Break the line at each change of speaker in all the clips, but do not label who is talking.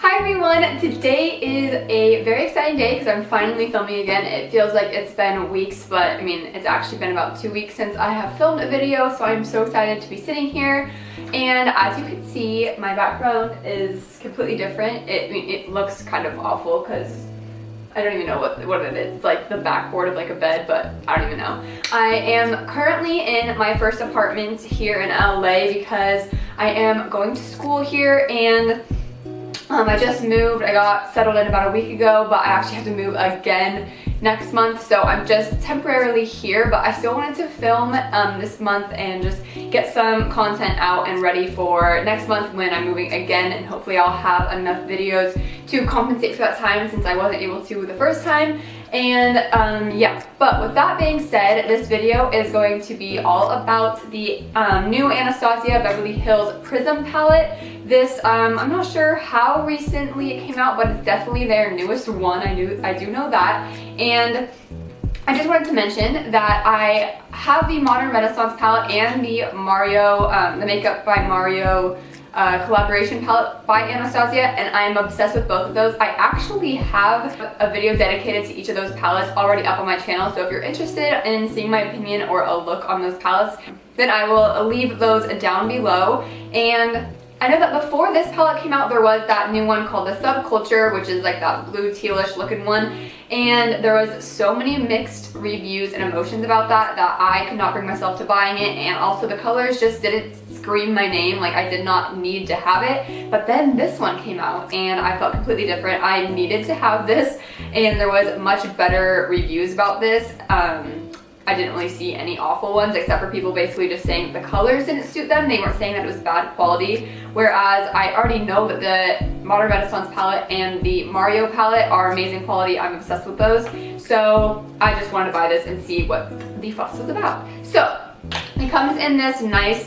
Hi everyone! Today is a very exciting day because I'm finally filming again. It feels like it's been weeks, but I mean it's actually been about 2 weeks since I have filmed a video, so I'm so excited to be sitting here. And as you can see, my background is completely different. It looks kind of awful because I don't even know what it is. It's like the backboard of like a bed, but I don't even know. I am currently in my first apartment here in LA because I am going to school here, and I just moved. I got settled in about a week ago, but I actually have to move again next month, so I'm just temporarily here, but I still wanted to film this month and just get some content out and ready for next month when I'm moving again, and hopefully I'll have enough videos to compensate for that time since I wasn't able to the first time. And yeah, but with that being said, this video is going to be all about the new Anastasia Beverly Hills Prism palette. This, I'm not sure how recently it came out, but it's definitely their newest one. I do know that. And I just wanted to mention that I have the Modern Renaissance palette and the Mario, the Makeup by Mario collaboration palette by Anastasia, and I'm obsessed with both of those. I actually have a video dedicated to each of those palettes already up on my channel, so if you're interested in seeing my opinion or a look on those palettes, then I will leave those down below. And I know that before this palette came out, there was that new one called the Subculture, which is like that blue tealish looking one, and there was so many mixed reviews and emotions about that I could not bring myself to buying it, and also the colors just didn't scream my name. Like, I did not need to have it. But then this one came out and I felt completely different. I needed to have this, and there was much better reviews about this. I didn't really see any awful ones except for people basically just saying the colors didn't suit them. They weren't saying that it was bad quality, whereas I already know that the Modern Renaissance palette and the Mario palette are amazing quality. I'm obsessed with those, so I just wanted to buy this and see what the fuss was about. So it comes in this nice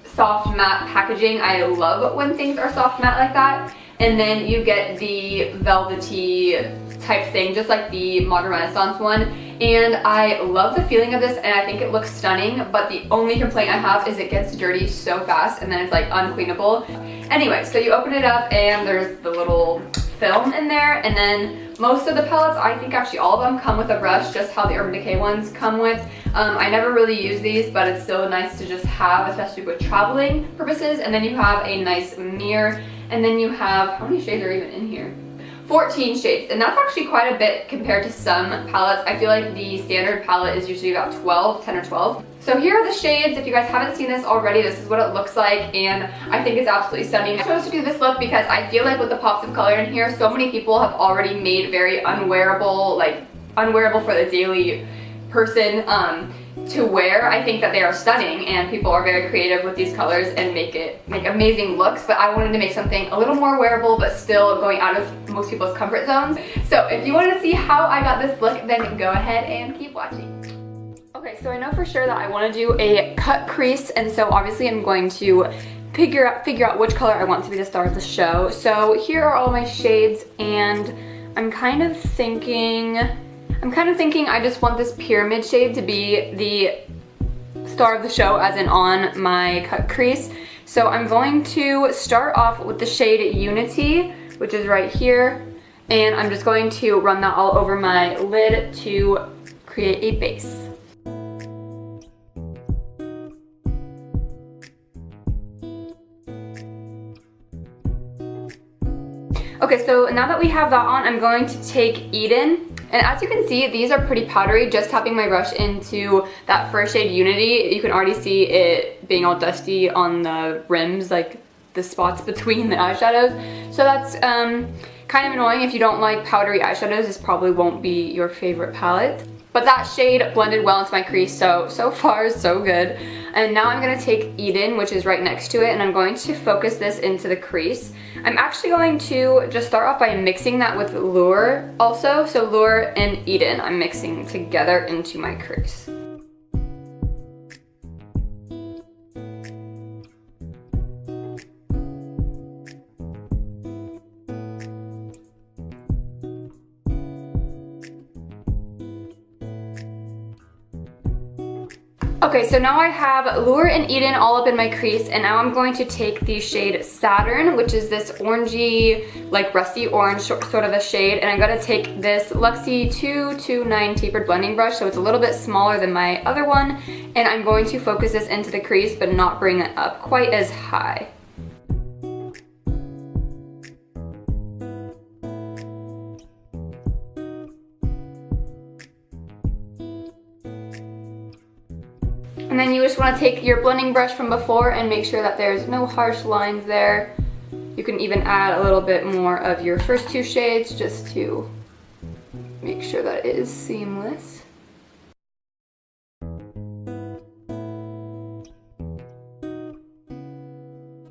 soft matte packaging. I love when things are soft matte like that. And then you get the velvety type thing, just like the Modern Renaissance one. And I love the feeling of this, and I think it looks stunning, but the only complaint I have is it gets dirty so fast and then it's like uncleanable. Anyway, so you open it up and there's the little film in there, and then most of the palettes, I think actually all of them, come with a brush, just how the Urban Decay ones come with. I never really use these, but it's still nice to just have, especially with traveling purposes. And then you have a nice mirror, and then you have, how many shades are even in here? 14 shades, and that's actually quite a bit compared to some palettes. I feel like the standard palette is usually about 10 or 12. So here are the shades. If you guys haven't seen this already, this is what it looks like, and I think it's absolutely stunning. I chose to do this look because I feel like with the pops of color in here, so many people have already made very unwearable, like unwearable for the daily person to wear. I think that they are stunning, and people are very creative with these colors and make amazing looks, but I wanted to make something a little more wearable but still going out of most people's comfort zones. So if you want to see how I got this look, then go ahead and keep watching. Okay, so I know for sure that I want to do a cut crease, and so obviously I'm going to figure out which color I want to be the star of the show. So here are all my shades, and I'm kind of thinking I just want this pyramid shade to be the star of the show, as in on my cut crease. So I'm going to start off with the shade Unity, which is right here, and I'm just going to run that all over my lid to create a base. Okay, so now that we have that on, I'm going to take Eden. And as you can see, these are pretty powdery. Just tapping my brush into that first shade, Unity, you can already see it being all dusty on the rims, like the spots between the eyeshadows. So that's kind of annoying. If you don't like powdery eyeshadows, this probably won't be your favorite palette. But that shade blended well into my crease, so far so good. And now I'm gonna take Eden, which is right next to it, and I'm going to focus this into the crease. I'm actually going to just start off by mixing that with Lure also. So Lure and Eden, I'm mixing together into my crease. Okay, so now I have Lure and Eden all up in my crease, and now I'm going to take the shade Saturn, which is this orangey, like rusty orange sort of a shade, and I'm gonna take this Luxie 229 tapered blending brush, so it's a little bit smaller than my other one, and I'm going to focus this into the crease, but not bring it up quite as high. And then you just want to take your blending brush from before and make sure that there's no harsh lines there. You can even add a little bit more of your first two shades just to make sure that it is seamless.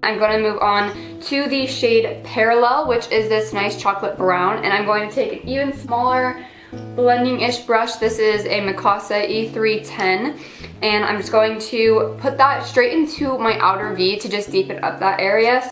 I'm going to move on to the shade Parallel, which is this nice chocolate brown, and I'm going to take an even smaller blending-ish brush. This is a Mikasa E310, and I'm just going to put that straight into my outer V to just deepen up that area.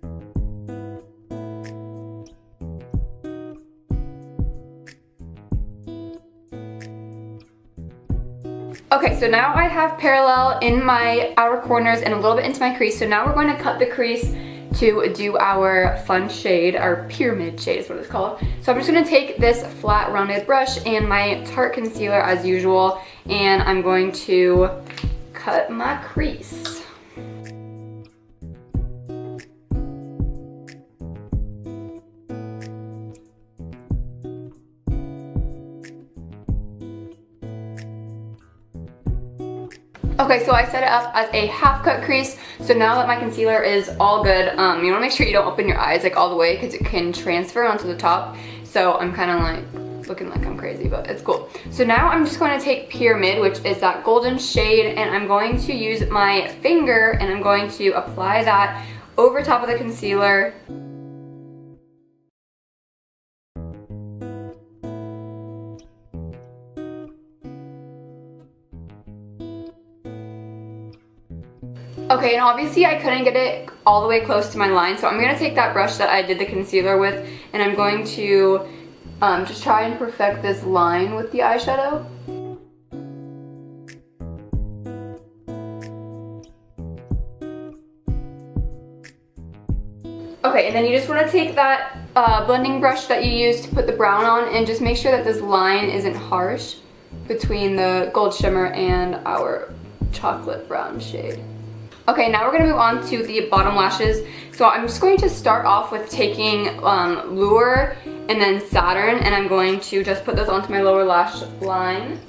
Okay, so now I have Parallel in my outer corners and a little bit into my crease, so now we're going to cut the crease to do our fun shade, our pyramid shade is what it's called. So I'm just going to take this flat rounded brush and my Tarte concealer as usual, and I'm going to cut my crease. Okay, so I set it up as a half cut crease, so now that my concealer is all good, you want to make sure you don't open your eyes like all the way because it can transfer onto the top, so I'm kind of like looking like I'm crazy, but it's cool. So now I'm just going to take Pyramid, which is that golden shade, and I'm going to use my finger and I'm going to apply that over top of the concealer. Okay, and obviously I couldn't get it all the way close to my line, so I'm going to take that brush that I did the concealer with, and I'm going to just try and perfect this line with the eyeshadow. Okay, and then you just want to take that blending brush that you used to put the brown on and just make sure that this line isn't harsh between the gold shimmer and our chocolate brown shade. Okay, now we're going to move on to the bottom lashes. So I'm just going to start off with taking Lure and then Saturn, and I'm going to just put those onto my lower lash line.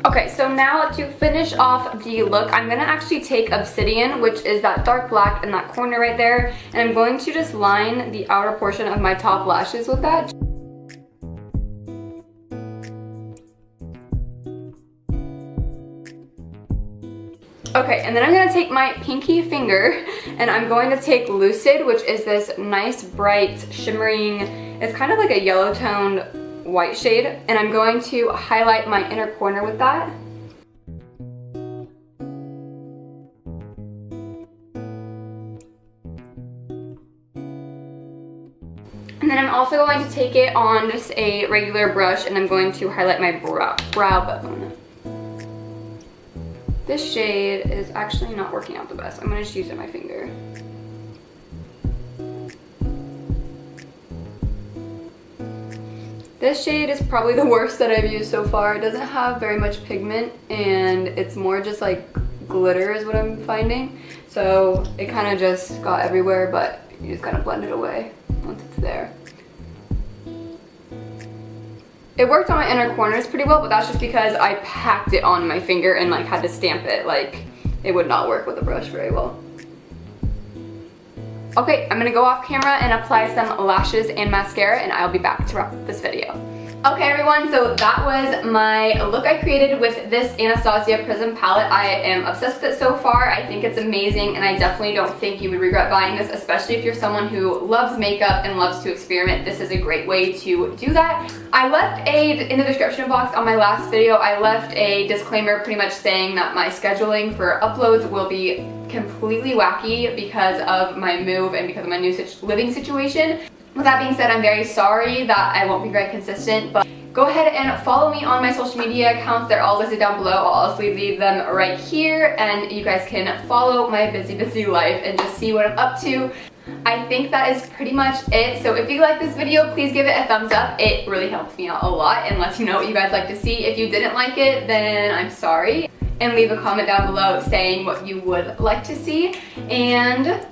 Okay, so now to finish off the look, I'm going to actually take Obsidian, which is that dark black in that corner right there, and I'm going to just line the outer portion of my top lashes with that. Okay, and then I'm going to take my pinky finger and I'm going to take Lucid, which is this nice bright shimmering, it's kind of like a yellow toned white shade, and I'm going to highlight my inner corner with that. And then I'm also going to take it on just a regular brush and I'm going to highlight my brow bone. This shade is actually not working out the best. I'm going to just use it on my finger. This shade is probably the worst that I've used so far. It doesn't have very much pigment and it's more just like glitter is what I'm finding. So it kind of just got everywhere, but you just kind of blend it away once it's there. It worked on my inner corners pretty well, but that's just because I packed it on my finger and like had to stamp it. Like it would not work with a brush very well. Okay, I'm gonna go off camera and apply some lashes and mascara, and I'll be back to wrap up this video. Okay everyone, so that was my look I created with this Anastasia Prism palette. I am obsessed with it so far. I think it's amazing and I definitely don't think you would regret buying this, especially if you're someone who loves makeup and loves to experiment. This is a great way to do that. I left in the description box on my last video, I left a disclaimer pretty much saying that my scheduling for uploads will be completely wacky because of my move and because of my new living situation. With that being said, I'm very sorry that I won't be very consistent, but go ahead and follow me on my social media accounts. They're all listed down below. I'll also leave them right here, and you guys can follow my busy life and just see what I'm up to. I think that is pretty much it. So if you like this video, please give it a thumbs up. It really helps me out a lot and lets you know what you guys like to see. If you didn't like it, then I'm sorry. And leave a comment down below saying what you would like to see. And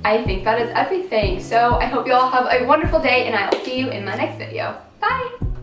I think that is everything. So I hope you all have a wonderful day, and I will see you in my next video. Bye!